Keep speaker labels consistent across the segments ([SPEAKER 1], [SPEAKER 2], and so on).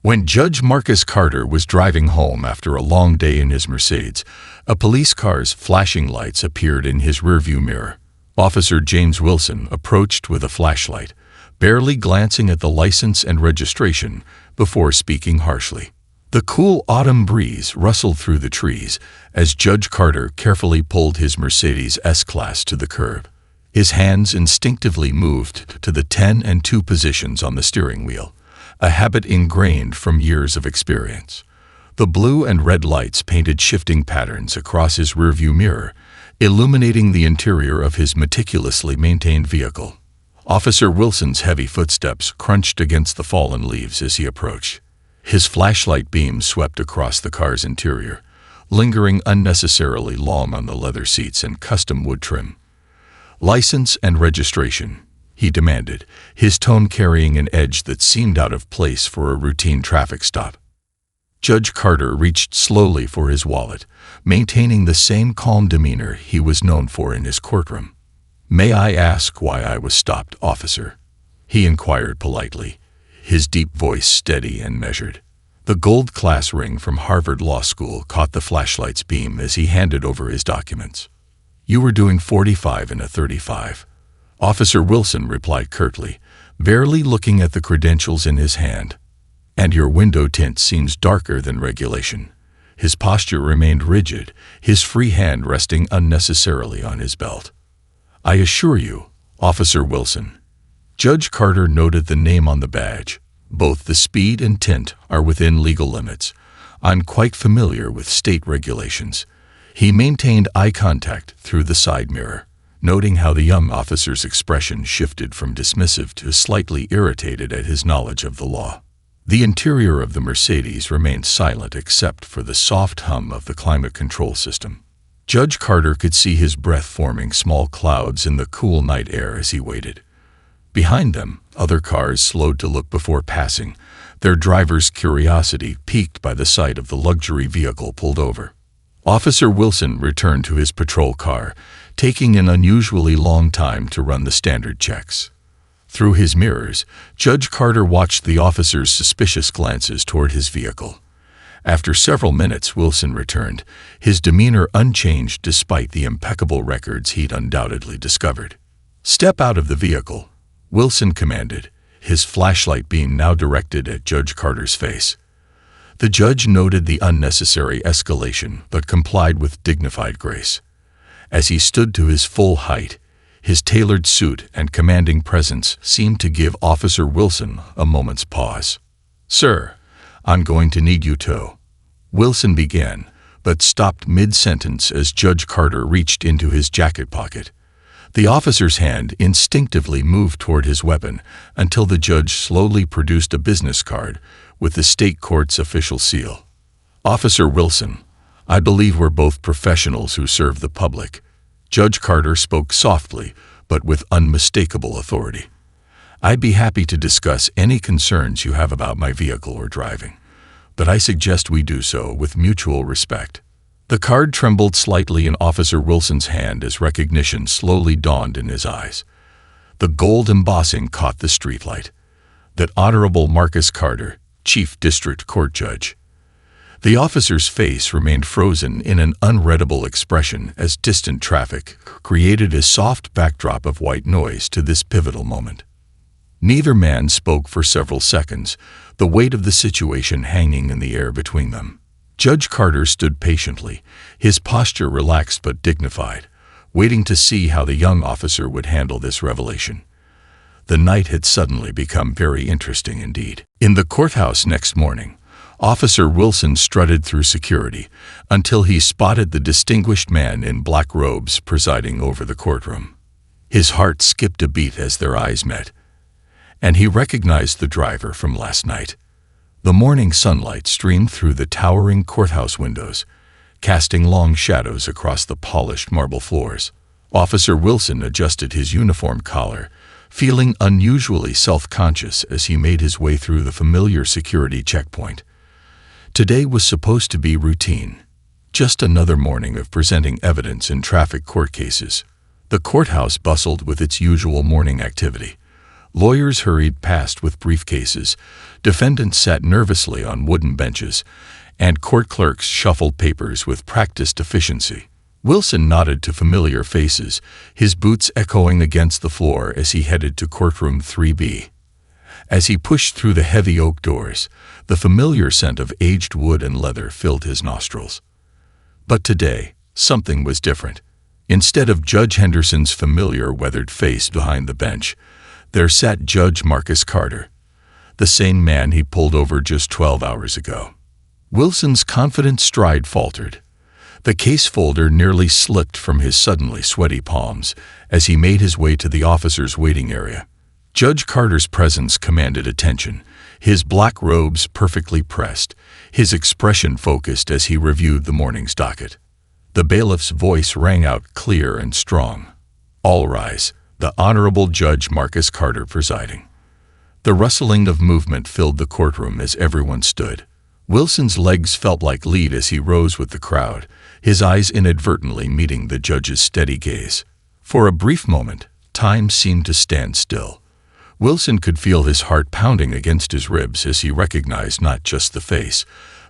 [SPEAKER 1] When Judge Marcus Carter was driving home after a long day in his Mercedes, a police car's flashing lights appeared in his rearview mirror. Officer James Wilson approached with a flashlight, barely glancing at the license and registration before speaking harshly. The cool autumn breeze rustled through the trees as Judge Carter carefully pulled his Mercedes S-Class to the curb. His hands instinctively moved to the 10 and 2 positions on the steering wheel, a habit ingrained from years of experience. The blue and red lights painted shifting patterns across his rearview mirror, illuminating the interior of his meticulously maintained vehicle. Officer Wilson's heavy footsteps crunched against the fallen leaves as he approached. His flashlight beam swept across the car's interior, lingering unnecessarily long on the leather seats and custom wood trim. "License and registration," he demanded, his tone carrying an edge that seemed out of place for a routine traffic stop. Judge Carter reached slowly for his wallet, maintaining the same calm demeanor he was known for in his courtroom. "May I ask why I was stopped, officer?" he inquired politely, his deep voice steady and measured. The gold class ring from Harvard Law School caught the flashlight's beam as he handed over his documents. "You were doing 45 in a 35. Officer Wilson replied curtly, barely looking at the credentials in his hand. "And your window tint seems darker than regulation." His posture remained rigid, his free hand resting unnecessarily on his belt. "I assure you, Officer Wilson." Judge Carter noted the name on the badge. "Both the speed and tint are within legal limits. I'm quite familiar with state regulations." He maintained eye contact through the side mirror, noting how the young officer's expression shifted from dismissive to slightly irritated at his knowledge of the law. The interior of the Mercedes remained silent except for the soft hum of the climate control system. Judge Carter could see his breath forming small clouds in the cool night air as he waited. Behind them, other cars slowed to look before passing, their driver's curiosity piqued by the sight of the luxury vehicle pulled over. Officer Wilson returned to his patrol car, taking an unusually long time to run the standard checks. Through his mirrors, Judge Carter watched the officer's suspicious glances toward his vehicle. After several minutes, Wilson returned, his demeanor unchanged despite the impeccable records he'd undoubtedly discovered. "Step out of the vehicle," Wilson commanded, his flashlight beam now directed at Judge Carter's face. The judge noted the unnecessary escalation but complied with dignified grace. As he stood to his full height, his tailored suit and commanding presence seemed to give Officer Wilson a moment's pause. "Sir, I'm going to need you to," Wilson began, but stopped mid-sentence as Judge Carter reached into his jacket pocket. The officer's hand instinctively moved toward his weapon until the judge slowly produced a business card with the state court's official seal. "Officer Wilson, I believe we're both professionals who serve the public." Judge Carter spoke softly, but with unmistakable authority. "I'd be happy to discuss any concerns you have about my vehicle or driving, but I suggest we do so with mutual respect." The card trembled slightly in Officer Wilson's hand as recognition slowly dawned in his eyes. The gold embossing caught the streetlight. That Honorable Marcus Carter, Chief District Court Judge. The officer's face remained frozen in an unreadable expression as distant traffic created a soft backdrop of white noise to this pivotal moment. Neither man spoke for several seconds, the weight of the situation hanging in the air between them. Judge Carter stood patiently, his posture relaxed but dignified, waiting to see how the young officer would handle this revelation. The night had suddenly become very interesting indeed. In the courthouse next morning, Officer Wilson strutted through security until he spotted the distinguished man in black robes presiding over the courtroom. His heart skipped a beat as their eyes met, and he recognized the driver from last night. The morning sunlight streamed through the towering courthouse windows, casting long shadows across the polished marble floors. Officer Wilson adjusted his uniform collar, feeling unusually self-conscious as he made his way through the familiar security checkpoint. Today was supposed to be routine, just another morning of presenting evidence in traffic court cases. The courthouse bustled with its usual morning activity. Lawyers hurried past with briefcases, Defendants sat nervously on wooden benches, and court clerks shuffled papers with practiced efficiency. Wilson nodded to familiar faces, his boots echoing against the floor as he headed to Courtroom 3B. As he pushed through the heavy oak doors, the familiar scent of aged wood and leather filled his nostrils. But today, something was different. Instead of Judge Henderson's familiar weathered face behind the bench, there sat Judge Marcus Carter, the same man he pulled over just 12 hours ago. Wilson's confident stride faltered. The case folder nearly slipped from his suddenly sweaty palms as he made his way to the officer's waiting area. Judge Carter's presence commanded attention, his black robes perfectly pressed, his expression focused as he reviewed the morning's docket. The bailiff's voice rang out clear and strong. "All rise, the Honorable Judge Marcus Carter presiding." The rustling of movement filled the courtroom as everyone stood. Wilson's legs felt like lead as he rose with the crowd, his eyes inadvertently meeting the judge's steady gaze. For a brief moment, time seemed to stand still. Wilson could feel his heart pounding against his ribs as he recognized not just the face,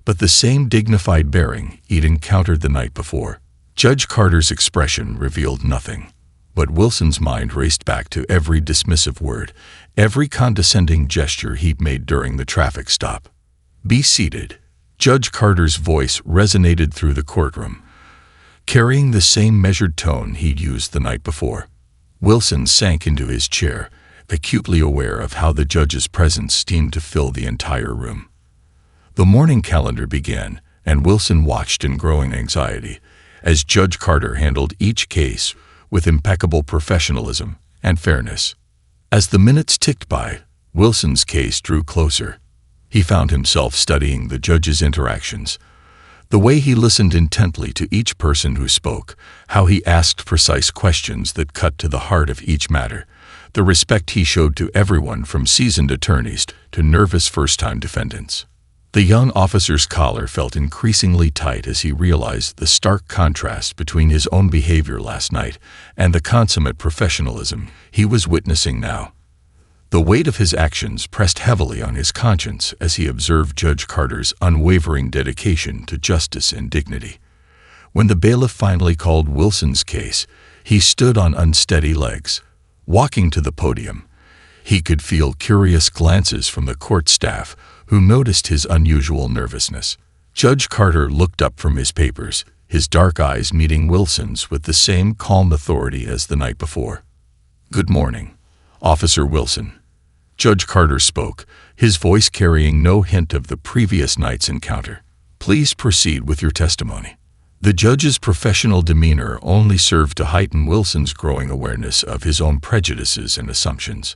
[SPEAKER 1] but the same dignified bearing he'd encountered the night before. Judge Carter's expression revealed nothing, but Wilson's mind raced back to every dismissive word, every condescending gesture he'd made during the traffic stop. "Be seated." Judge Carter's voice resonated through the courtroom, carrying the same measured tone he'd used the night before. Wilson sank into his chair, acutely aware of how the judge's presence seemed to fill the entire room. The morning calendar began, and Wilson watched in growing anxiety as Judge Carter handled each case with impeccable professionalism and fairness. As the minutes ticked by, Wilson's case drew closer. He found himself studying the judge's interactions, the way he listened intently to each person who spoke, how he asked precise questions that cut to the heart of each matter, the respect he showed to everyone from seasoned attorneys to nervous first-time defendants. The young officer's collar felt increasingly tight as he realized the stark contrast between his own behavior last night and the consummate professionalism he was witnessing now. The weight of his actions pressed heavily on his conscience as he observed Judge Carter's unwavering dedication to justice and dignity. When the bailiff finally called Wilson's case, he stood on unsteady legs. Walking to the podium, he could feel curious glances from the court staff who noticed his unusual nervousness. Judge Carter looked up from his papers, his dark eyes meeting Wilson's with the same calm authority as the night before. "Good morning, Officer Wilson." Judge Carter spoke, his voice carrying no hint of the previous night's encounter. "Please proceed with your testimony." The judge's professional demeanor only served to heighten Wilson's growing awareness of his own prejudices and assumptions.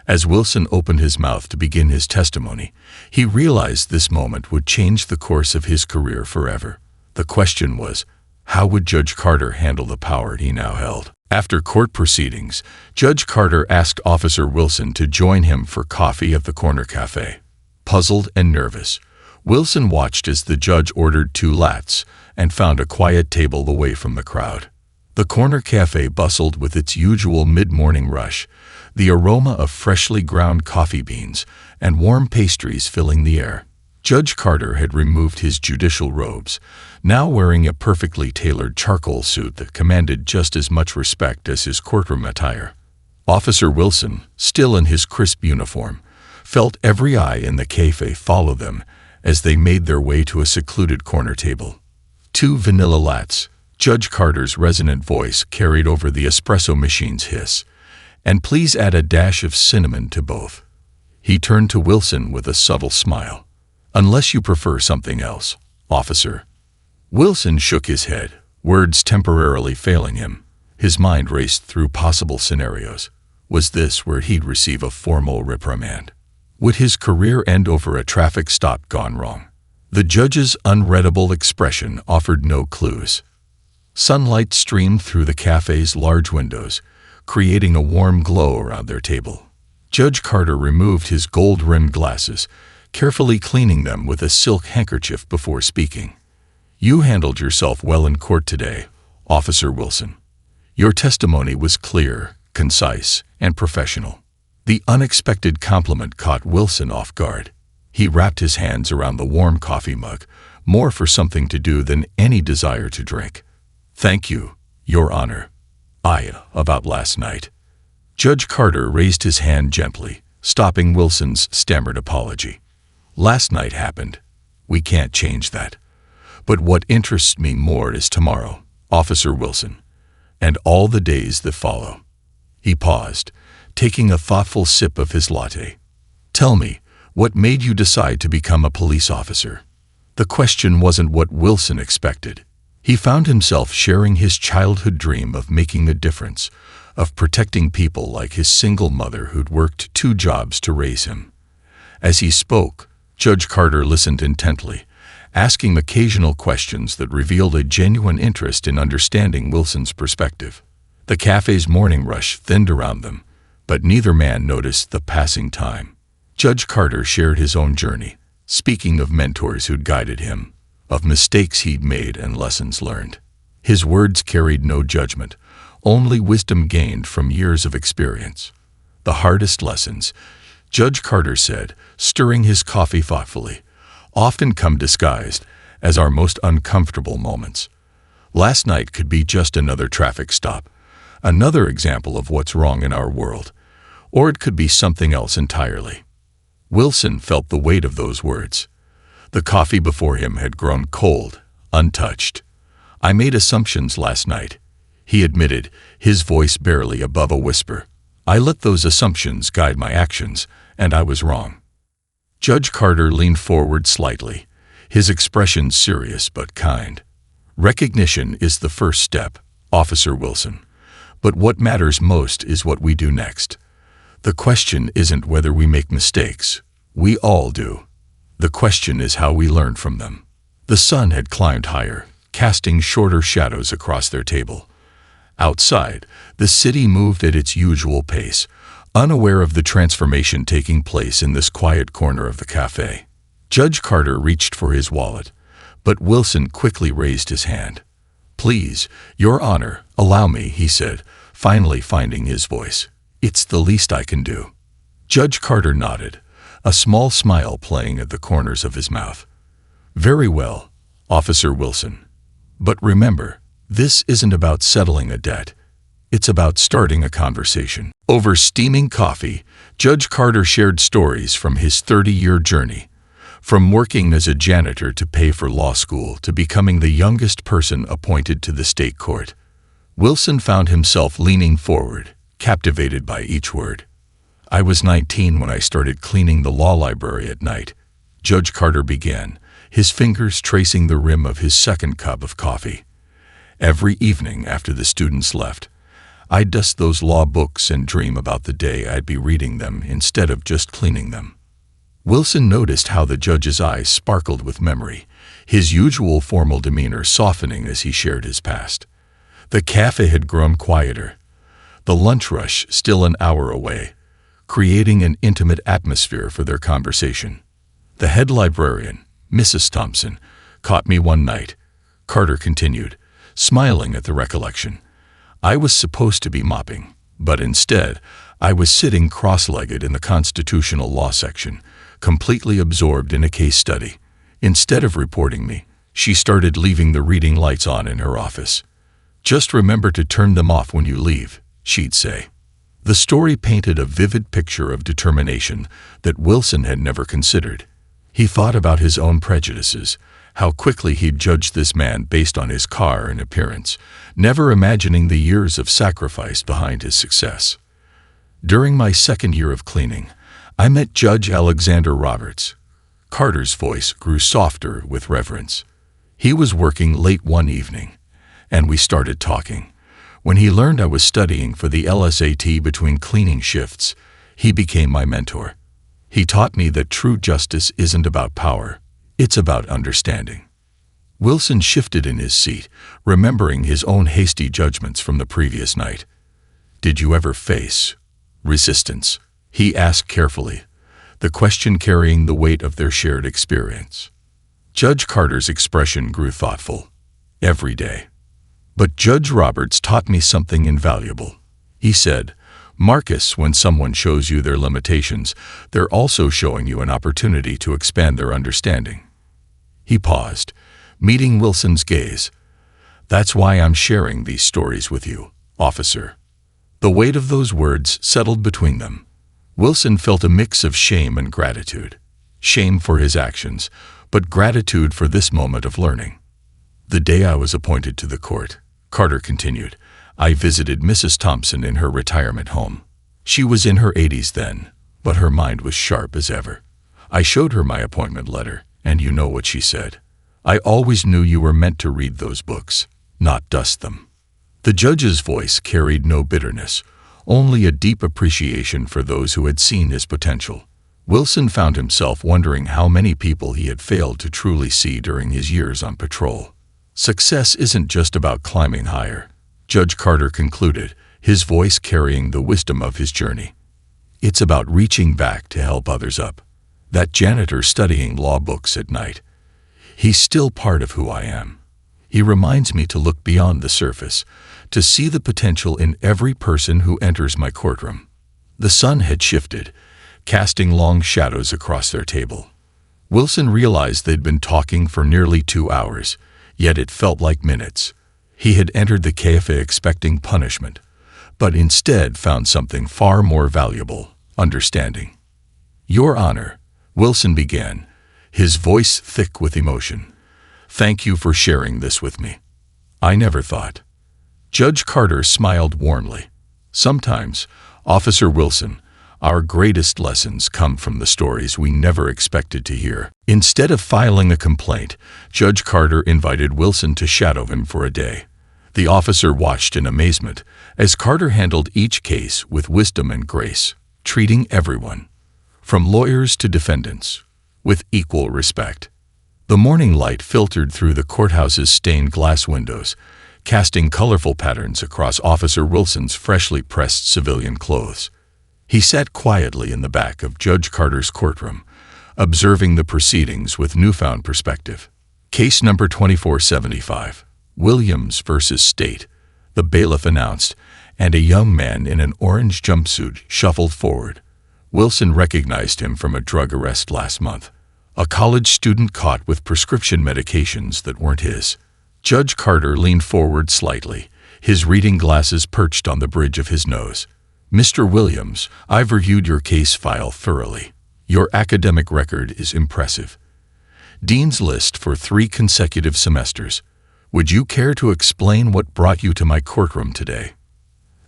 [SPEAKER 1] As Wilson opened his mouth to begin his testimony, he realized this moment would change the course of his career forever. The question was, how would Judge Carter handle the power he now held? After court proceedings, Judge Carter asked Officer Wilson to join him for coffee at the corner cafe. Puzzled and nervous, Wilson watched as the judge ordered 2 lattes and found a quiet table away from the crowd. The corner cafe bustled with its usual mid-morning rush, the aroma of freshly ground coffee beans and warm pastries filling the air. Judge Carter had removed his judicial robes, now wearing a perfectly tailored charcoal suit that commanded just as much respect as his courtroom attire. Officer Wilson, still in his crisp uniform, felt every eye in the cafe follow them as they made their way to a secluded corner table. 2 vanilla lattes, Judge Carter's resonant voice carried over the espresso machine's hiss. "And please add a dash of cinnamon to both." He turned to Wilson with a subtle smile. "Unless you prefer something else, officer." Wilson shook his head, words temporarily failing him. His mind raced through possible scenarios. Was this where he'd receive a formal reprimand? Would his career end over a traffic stop gone wrong? The judge's unreadable expression offered no clues. Sunlight streamed through the cafe's large windows, creating a warm glow around their table. Judge Carter removed his gold-rimmed glasses, carefully cleaning them with a silk handkerchief before speaking. "You handled yourself well in court today, Officer Wilson. Your testimony was clear, concise, and professional." The unexpected compliment caught Wilson off guard. He wrapped his hands around the warm coffee mug, more for something to do than any desire to drink. "Thank you, Your Honor. About last night." Judge Carter raised his hand gently, stopping Wilson's stammered apology. "Last night happened. We can't change that. But what interests me more is tomorrow, Officer Wilson, and all the days that follow." He paused, taking a thoughtful sip of his latte. "Tell me, what made you decide to become a police officer?" The question wasn't what Wilson expected. He found himself sharing his childhood dream of making a difference, of protecting people like his single mother who'd worked 2 jobs to raise him. As he spoke, Judge Carter listened intently, asking occasional questions that revealed a genuine interest in understanding Wilson's perspective. The cafe's morning rush thinned around them, but neither man noticed the passing time. Judge Carter shared his own journey, speaking of mentors who'd guided him, of mistakes he'd made and lessons learned. His words carried no judgment, only wisdom gained from years of experience. "The hardest lessons," Judge Carter said, stirring his coffee thoughtfully, "often come disguised as our most uncomfortable moments. Last night could be just another traffic stop, another example of what's wrong in our world, or it could be something else entirely." Wilson felt the weight of those words. The coffee before him had grown cold, untouched. "I made assumptions last night," he admitted, his voice barely above a whisper. "I let those assumptions guide my actions, and I was wrong." Judge Carter leaned forward slightly, his expression serious but kind. "Recognition is the first step, Officer Wilson. But what matters most is what we do next. The question isn't whether we make mistakes. We all do. The question is how we learn from them." The sun had climbed higher, casting shorter shadows across their table. Outside, the city moved at its usual pace, unaware of the transformation taking place in this quiet corner of the cafe. Judge Carter reached for his wallet, but Wilson quickly raised his hand. "Please, Your Honor, allow me," he said, finally finding his voice. "It's the least I can do." Judge Carter nodded, a small smile playing at the corners of his mouth. "Very well, Officer Wilson. But remember, this isn't about settling a debt. It's about starting a conversation." Over steaming coffee, Judge Carter shared stories from his 30-year journey, from working as a janitor to pay for law school to becoming the youngest person appointed to the state court. Wilson found himself leaning forward, captivated by each word. "I was 19 when I started cleaning the law library at night," Judge Carter began, his fingers tracing the rim of his second cup of coffee. "Every evening after the students left, I'd dust those law books and dream about the day I'd be reading them instead of just cleaning them." Wilson noticed how the judge's eyes sparkled with memory, his usual formal demeanor softening as he shared his past. The cafe had grown quieter, the lunch rush still an hour away, creating an intimate atmosphere for their conversation. "The head librarian, Mrs. Thompson, caught me one night," Carter continued, smiling at the recollection. "I was supposed to be mopping, but instead, I was sitting cross-legged in the constitutional law section, completely absorbed in a case study. Instead of reporting me, she started leaving the reading lights on in her office. 'Just remember to turn them off when you leave,' she'd say." The story painted a vivid picture of determination that Wilson had never considered. He thought about his own prejudices, how quickly he'd judged this man based on his car and appearance, never imagining the years of sacrifice behind his success. "During my second year of cleaning, I met Judge Alexander Roberts." Carter's voice grew softer with reverence. "He was working late one evening, and we started talking. When he learned I was studying for the LSAT between cleaning shifts, he became my mentor. He taught me that true justice isn't about power, it's about understanding." Wilson shifted in his seat, remembering his own hasty judgments from the previous night. "Did you ever face resistance?" he asked carefully, the question carrying the weight of their shared experience. Judge Carter's expression grew thoughtful. "Every day. But Judge Roberts taught me something invaluable," he said, Marcus, when someone shows you their limitations, they're also showing you an opportunity to expand their understanding. He paused, meeting Wilson's gaze. That's why I'm sharing these stories with you, officer. The weight of those words settled between them. Wilson felt a mix of shame and gratitude. Shame for his actions, but gratitude for this moment of learning. The day I was appointed to the court, Carter continued, I visited Mrs. Thompson in her retirement home. She was in her 80s then, but her mind was sharp as ever. I showed her my appointment letter, and you know what she said. I always knew you were meant to read those books, not dust them. The judge's voice carried no bitterness, only a deep appreciation for those who had seen his potential. Wilson found himself wondering how many people he had failed to truly see during his years on patrol. Success isn't just about climbing higher, Judge Carter concluded, his voice carrying the wisdom of his journey. It's about reaching back to help others up. That janitor studying law books at night. He's still part of who I am. He reminds me to look beyond the surface, to see the potential in every person who enters my courtroom. The sun had shifted, casting long shadows across their table. Wilson realized they'd been talking for nearly 2 hours, yet it felt like minutes. He had entered the cafe expecting punishment, but instead found something far more valuable, understanding. Your Honor, Wilson began, his voice thick with emotion. Thank you for sharing this with me. I never thought. Judge Carter smiled warmly. Sometimes, Officer Wilson, our greatest lessons come from the stories we never expected to hear. Instead of filing a complaint, Judge Carter invited Wilson to shadow him for a day. The officer watched in amazement as Carter handled each case with wisdom and grace, treating everyone, from lawyers to defendants, with equal respect. The morning light filtered through the courthouse's stained glass windows, casting colorful patterns across Officer Wilson's freshly pressed civilian clothes. He sat quietly in the back of Judge Carter's courtroom, observing the proceedings with newfound perspective. Case number 2475, Williams versus State, the bailiff announced, and a young man in an orange jumpsuit shuffled forward. Wilson recognized him from a drug arrest last month, a college student caught with prescription medications that weren't his. Judge Carter leaned forward slightly, his reading glasses perched on the bridge of his nose. Mr. Williams, I've reviewed your case file thoroughly. Your academic record is impressive. Dean's List for 3 consecutive semesters. Would you care to explain what brought you to my courtroom today?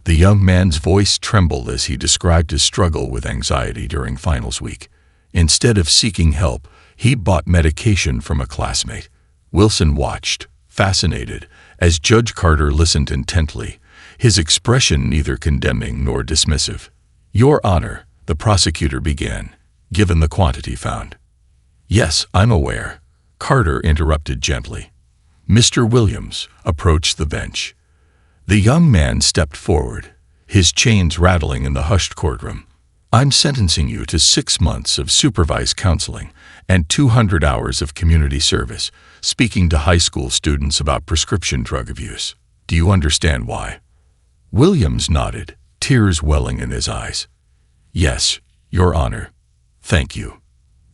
[SPEAKER 1] The young man's voice trembled as he described his struggle with anxiety during finals week. Instead of seeking help, he bought medication from a classmate. Wilson watched, fascinated, as Judge Carter listened intently, his expression neither condemning nor dismissive. Your Honor, the prosecutor began, given the quantity found. Yes, I'm aware, Carter interrupted gently. Mr. Williams approached the bench. The young man stepped forward, his chains rattling in the hushed courtroom. I'm sentencing you to 6 months of supervised counseling and 200 hours of community service, speaking to high school students about prescription drug abuse. Do you understand why? Williams nodded, tears welling in his eyes. Yes, Your Honor. Thank you.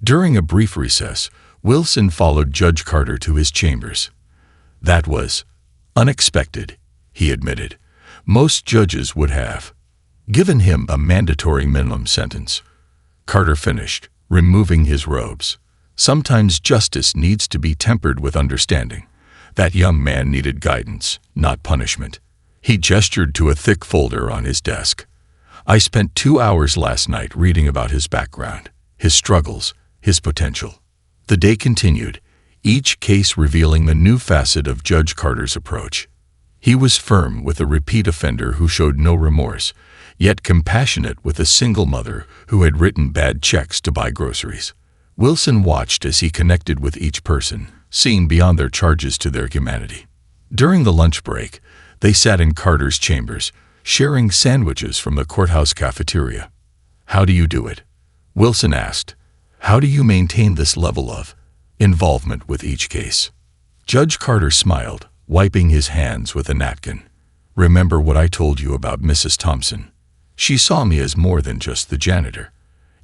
[SPEAKER 1] During a brief recess, Wilson followed Judge Carter to his chambers. That was unexpected, he admitted. Most judges would have given him a mandatory minimum sentence. Carter finished, removing his robes. Sometimes justice needs to be tempered with understanding. That young man needed guidance, not punishment. He gestured to a thick folder on his desk. I spent 2 hours last night reading about his background, his struggles, his potential. The day continued, each case revealing a new facet of Judge Carter's approach. He was firm with a repeat offender who showed no remorse, yet compassionate with a single mother who had written bad checks to buy groceries. Wilson watched as he connected with each person, seeing beyond their charges to their humanity. During the lunch break, they sat in Carter's chambers, sharing sandwiches from the courthouse cafeteria. How do you do it? Wilson asked. How do you maintain this level of involvement with each case? Judge Carter smiled, wiping his hands with a napkin. Remember what I told you about Mrs. Thompson. She saw me as more than just the janitor.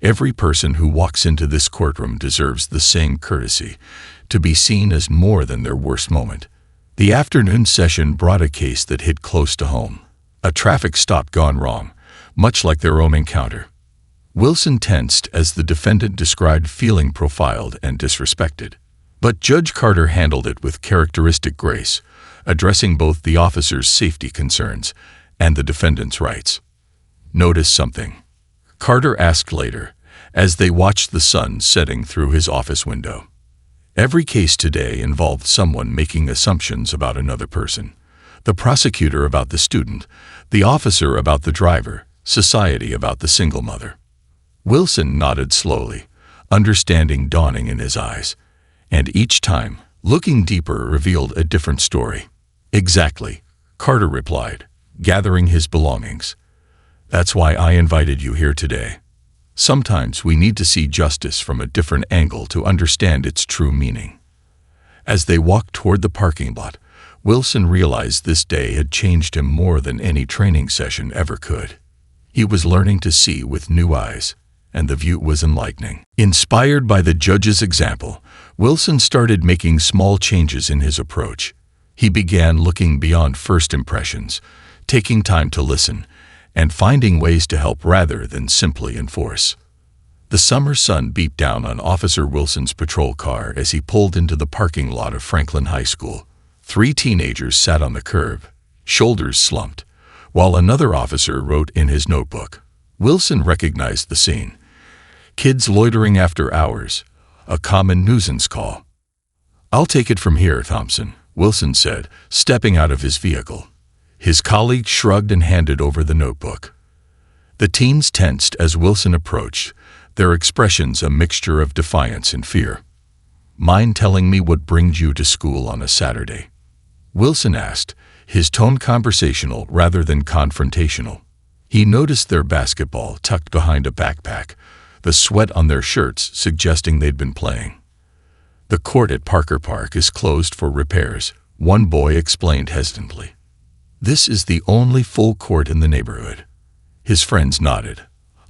[SPEAKER 1] Every person who walks into this courtroom deserves the same courtesy, to be seen as more than their worst moment. The afternoon session brought a case that hit close to home. A traffic stop gone wrong, much like their own encounter. Wilson tensed as the defendant described feeling profiled and disrespected. But Judge Carter handled it with characteristic grace, addressing both the officer's safety concerns and the defendant's rights. "Notice something?" Carter asked later, as they watched the sun setting through his office window. Every case today involved someone making assumptions about another person. The prosecutor about the student, the officer about the driver, society about the single mother. Wilson nodded slowly, understanding dawning in his eyes, and each time, looking deeper, revealed a different story. "Exactly," Carter replied, gathering his belongings. "That's why I invited you here today. Sometimes we need to see justice from a different angle to understand its true meaning." As they walked toward the parking lot, Wilson realized this day had changed him more than any training session ever could. He was learning to see with new eyes, and the view was enlightening. Inspired by the judge's example, Wilson started making small changes in his approach. He began looking beyond first impressions, taking time to listen, and finding ways to help rather than simply enforce. The summer sun beat down on Officer Wilson's patrol car as he pulled into the parking lot of Franklin High School. 3 teenagers sat on the curb, shoulders slumped, while another officer wrote in his notebook. Wilson recognized the scene. Kids loitering after hours, a common nuisance call. "I'll take it from here, Thompson," Wilson said, stepping out of his vehicle. His colleague shrugged and handed over the notebook. The teens tensed as Wilson approached, their expressions a mixture of defiance and fear. "Mind telling me what brings you to school on a Saturday?" Wilson asked, his tone conversational rather than confrontational. He noticed their basketball tucked behind a backpack, the sweat on their shirts suggesting they'd been playing. "The court at Parker Park is closed for repairs," one boy explained hesitantly. "This is the only full court in the neighborhood." His friends nodded,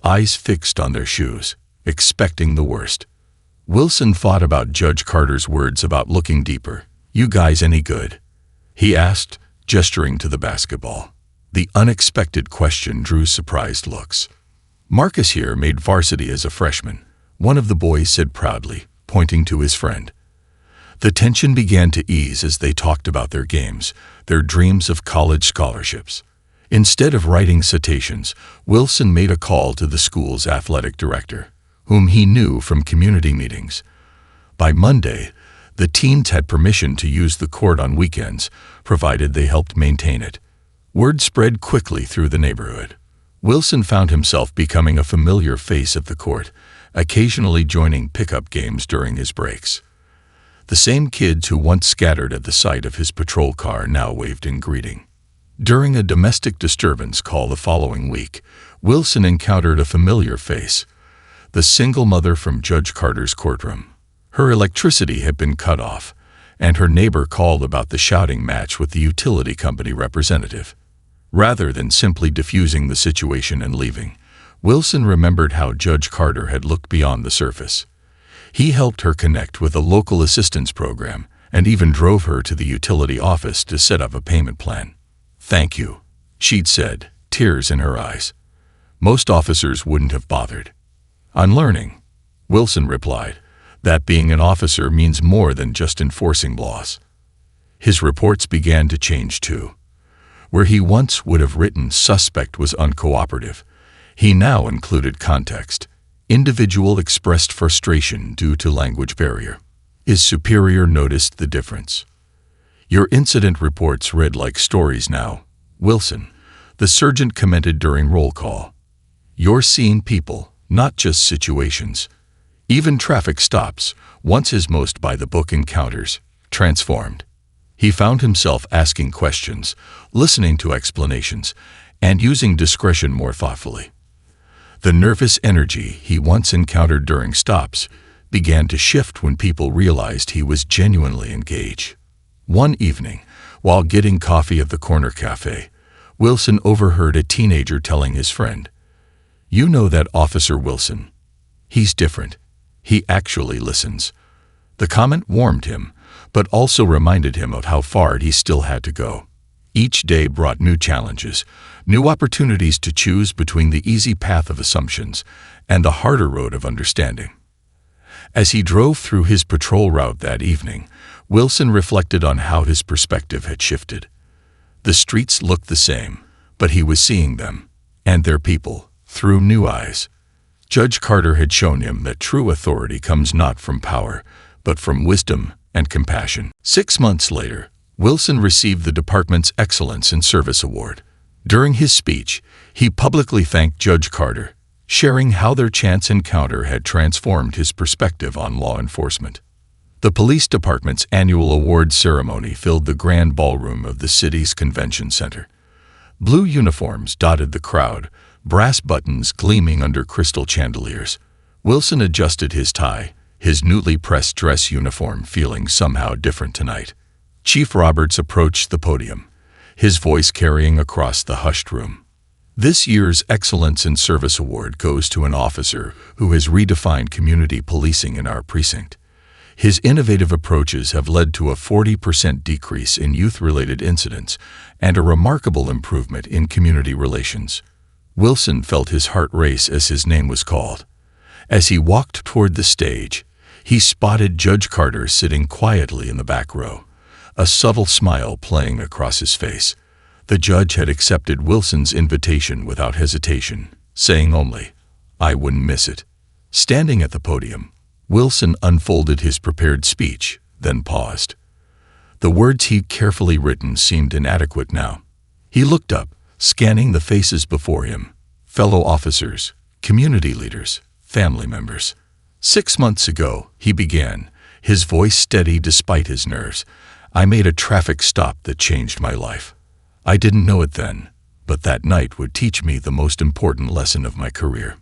[SPEAKER 1] eyes fixed on their shoes, expecting the worst. Wilson thought about Judge Carter's words about looking deeper. "You guys any good?" he asked, gesturing to the basketball. The unexpected question drew surprised looks. "Marcus here made varsity as a freshman," one of the boys said proudly, pointing to his friend. The tension began to ease as they talked about their games, their dreams of college scholarships. Instead of writing citations, Wilson made a call to the school's athletic director, whom he knew from community meetings. By Monday, the teens had permission to use the court on weekends, provided they helped maintain it. Word spread quickly through the neighborhood. Wilson found himself becoming a familiar face of the court, occasionally joining pickup games during his breaks. The same kids who once scattered at the sight of his patrol car now waved in greeting. During a domestic disturbance call the following week, Wilson encountered a familiar face, the single mother from Judge Carter's courtroom. Her electricity had been cut off, and her neighbor called about the shouting match with the utility company representative. Rather than simply diffusing the situation and leaving, Wilson remembered how Judge Carter had looked beyond the surface. He helped her connect with a local assistance program and even drove her to the utility office to set up a payment plan. "Thank you," she'd said, tears in her eyes. "Most officers wouldn't have bothered." "I'm learning," Wilson replied, "that being an officer means more than just enforcing laws." His reports began to change too. Where he once would have written "suspect was uncooperative," he now included context. Individual expressed frustration due to language barrier. His superior noticed the difference. "Your incident reports read like stories now, Wilson," the sergeant commented during roll call. "You're seeing people, not just situations." Even traffic stops, once his most by-the-book encounters, transformed. He found himself asking questions, listening to explanations, and using discretion more thoughtfully. The nervous energy he once encountered during stops began to shift when people realized he was genuinely engaged. One evening, while getting coffee at the corner cafe, Wilson overheard a teenager telling his friend, "You know that Officer Wilson. He's different. He actually listens." The comment warmed him, but also reminded him of how far he still had to go. Each day brought new challenges, new opportunities to choose between the easy path of assumptions and the harder road of understanding. As he drove through his patrol route that evening, Wilson reflected on how his perspective had shifted. The streets looked the same, but he was seeing them, and their people, through new eyes. Judge Carter had shown him that true authority comes not from power, but from wisdom and compassion. 6 months later, Wilson received the department's Excellence in Service Award. During his speech, he publicly thanked Judge Carter, sharing how their chance encounter had transformed his perspective on law enforcement. The police department's annual award ceremony filled the grand ballroom of the city's convention center. Blue uniforms dotted the crowd, brass buttons gleaming under crystal chandeliers. Wilson adjusted his tie, his newly pressed dress uniform feeling somehow different tonight. Chief Roberts approached the podium, his voice carrying across the hushed room. This year's Excellence in Service Award goes to an officer who has redefined community policing in our precinct. His innovative approaches have led to a 40% decrease in youth-related incidents and a remarkable improvement in community relations. Wilson felt his heart race as his name was called. As he walked toward the stage, he spotted Judge Carter sitting quietly in the back row, a subtle smile playing across his face. The judge had accepted Wilson's invitation without hesitation, saying only, "I wouldn't miss it." Standing at the podium, Wilson unfolded his prepared speech, then paused. The words he'd carefully written seemed inadequate now. He looked up, scanning the faces before him, fellow officers, community leaders, family members. 6 months ago, he began, his voice steady despite his nerves. "I made a traffic stop that changed my life. I didn't know it then, but that night would teach me the most important lesson of my career."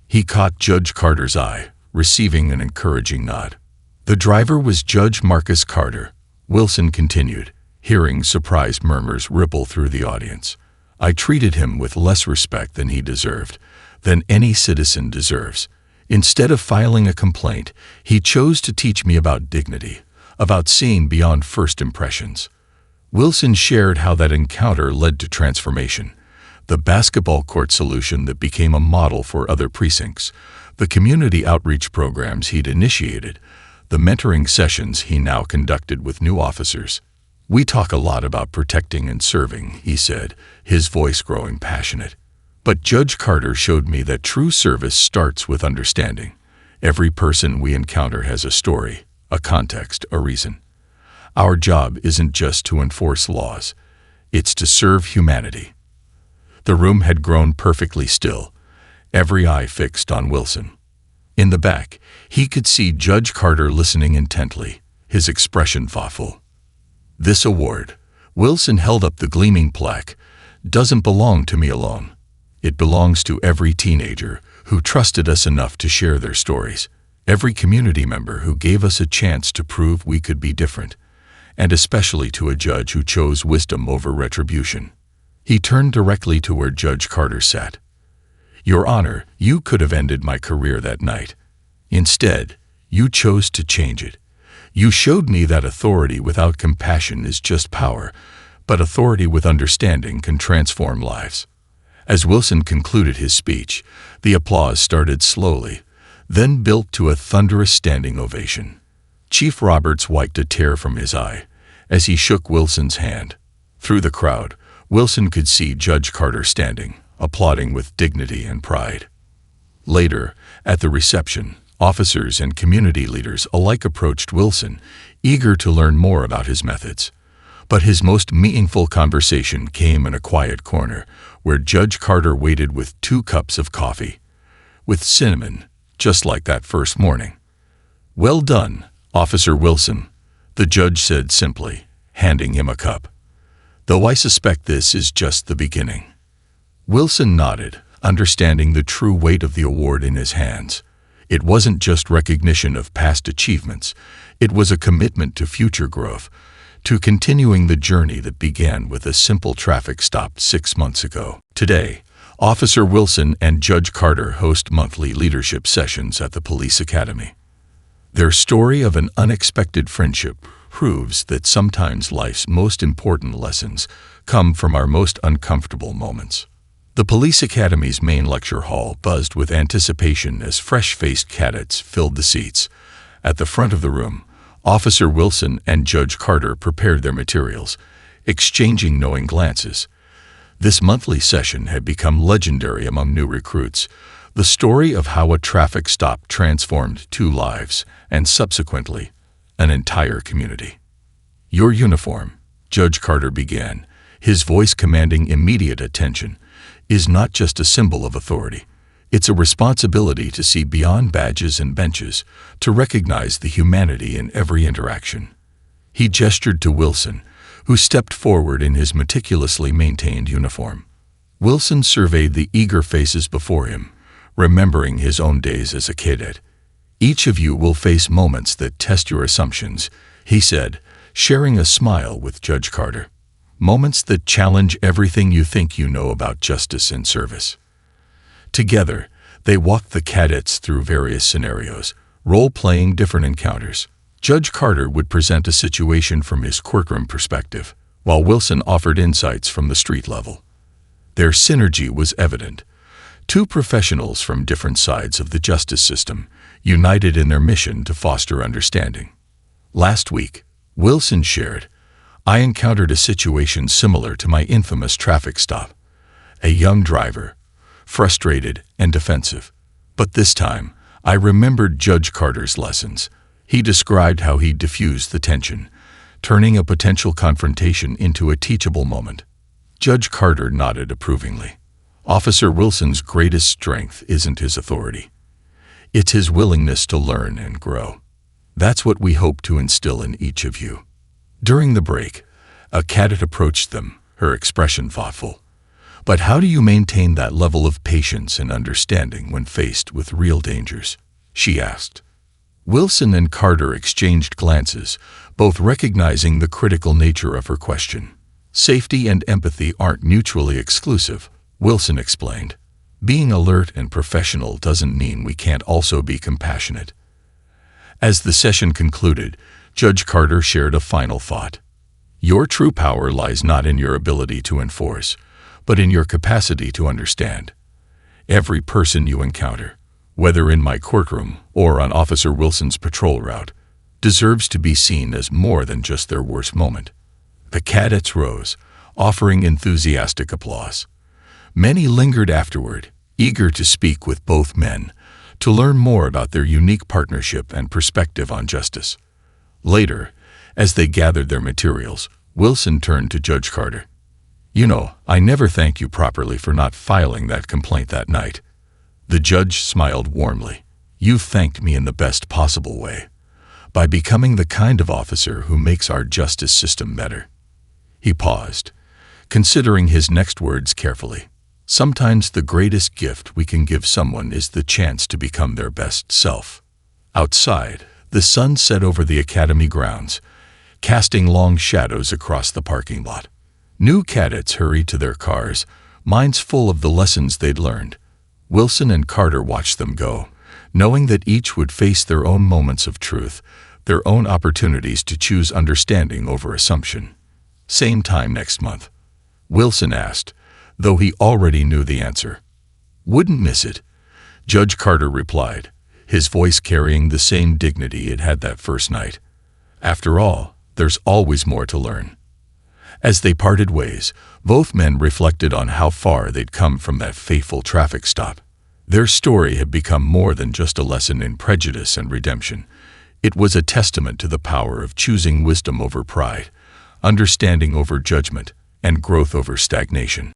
[SPEAKER 1] He caught Judge Carter's eye, receiving an encouraging nod. The driver was Judge Marcus Carter. Wilson continued, hearing surprised murmurs ripple through the audience. "I treated him with less respect than he deserved, than any citizen deserves. Instead of filing a complaint, he chose to teach me about dignity, about seeing beyond first impressions." Wilson shared how that encounter led to transformation. The basketball court solution that became a model for other precincts, the community outreach programs he'd initiated, the mentoring sessions he now conducted with new officers. "We talk a lot about protecting and serving," he said, his voice growing passionate. "But Judge Carter showed me that true service starts with understanding. Every person we encounter has a story, a context, a reason. Our job isn't just to enforce laws, it's to serve humanity." The room had grown perfectly still, every eye fixed on Wilson. In the back, he could see Judge Carter listening intently, his expression thoughtful. "This award," Wilson held up the gleaming plaque, "doesn't belong to me alone. It belongs to every teenager who trusted us enough to share their stories, every community member who gave us a chance to prove we could be different, and especially to a judge who chose wisdom over retribution." He turned directly to where Judge Carter sat. "Your Honor, you could have ended my career that night. Instead, you chose to change it. You showed me that authority without compassion is just power, but authority with understanding can transform lives." As Wilson concluded his speech, the applause started slowly, then built to a thunderous standing ovation. Chief Roberts wiped a tear from his eye as he shook Wilson's hand. Through the crowd, Wilson could see Judge Carter standing, applauding with dignity and pride. Later, at the reception, officers and community leaders alike approached Wilson, eager to learn more about his methods. But his most meaningful conversation came in a quiet corner, where Judge Carter waited with 2 cups of coffee, with cinnamon, just like that first morning. "Well done, Officer Wilson," the judge said simply, handing him a cup. "Though I suspect this is just the beginning." Wilson nodded, understanding the true weight of the award in his hands. It wasn't just recognition of past achievements, it was a commitment to future growth, to continuing the journey that began with a simple traffic stop 6 months ago. Today, Officer Wilson and Judge Carter host monthly leadership sessions at the Police Academy. Their story of an unexpected friendship proves that sometimes life's most important lessons come from our most uncomfortable moments. The Police Academy's main lecture hall buzzed with anticipation as fresh-faced cadets filled the seats. At the front of the room, Officer Wilson and Judge Carter prepared their materials, exchanging knowing glances. This monthly session had become legendary among new recruits, the story of how a traffic stop transformed 2 lives and subsequently an entire community. "Your uniform," Judge Carter began, his voice commanding immediate attention, "is not just a symbol of authority. It's a responsibility to see beyond badges and benches, to recognize the humanity in every interaction." He gestured to Wilson, who stepped forward in his meticulously maintained uniform. Wilson surveyed the eager faces before him, remembering his own days as a cadet. "Each of you will face moments that test your assumptions," he said, sharing a smile with Judge Carter. "Moments that challenge everything you think you know about justice and service." Together, they walked the cadets through various scenarios, role-playing different encounters. Judge Carter would present a situation from his courtroom perspective, while Wilson offered insights from the street level. Their synergy was evident. 2 professionals from different sides of the justice system, united in their mission to foster understanding. Last week, Wilson shared, "I encountered a situation similar to my infamous traffic stop. A young driver, frustrated and defensive. But this time, I remembered Judge Carter's lessons." He described how he diffused the tension, turning a potential confrontation into a teachable moment. Judge Carter nodded approvingly. Officer Wilson's greatest strength isn't his authority. It's his willingness to learn and grow. That's what we hope to instill in each of you. During the break, a cadet approached them, her expression thoughtful. "But how do you maintain that level of patience and understanding when faced with real dangers?" she asked. Wilson and Carter exchanged glances, both recognizing the critical nature of her question. "Safety and empathy aren't mutually exclusive," Wilson explained. "Being alert and professional doesn't mean we can't also be compassionate." As the session concluded, Judge Carter shared a final thought. "Your true power lies not in your ability to enforce, but in your capacity to understand. Every person you encounter, whether in my courtroom or on Officer Wilson's patrol route, deserves to be seen as more than just their worst moment." The cadets rose, offering enthusiastic applause. Many lingered afterward, eager to speak with both men, to learn more about their unique partnership and perspective on justice. Later, as they gathered their materials, Wilson turned to Judge Carter. "You know, I never thank you properly for not filing that complaint that night." The judge smiled warmly. "You thanked me in the best possible way, by becoming the kind of officer who makes our justice system better." He paused, considering his next words carefully. Sometimes the greatest gift we can give someone is the chance to become their best self. Outside, the sun set over the academy grounds, casting long shadows across the parking lot. New cadets hurried to their cars, minds full of the lessons they'd learned. Wilson and Carter watched them go, knowing that each would face their own moments of truth, their own opportunities to choose understanding over assumption. "Same time next month?" Wilson asked, though he already knew the answer. "Wouldn't miss it," Judge Carter replied, his voice carrying the same dignity it had that first night. After all, there's always more to learn. As they parted ways, both men reflected on how far they'd come from that fateful traffic stop. Their story had become more than just a lesson in prejudice and redemption. It was a testament to the power of choosing wisdom over pride, understanding over judgment, and growth over stagnation.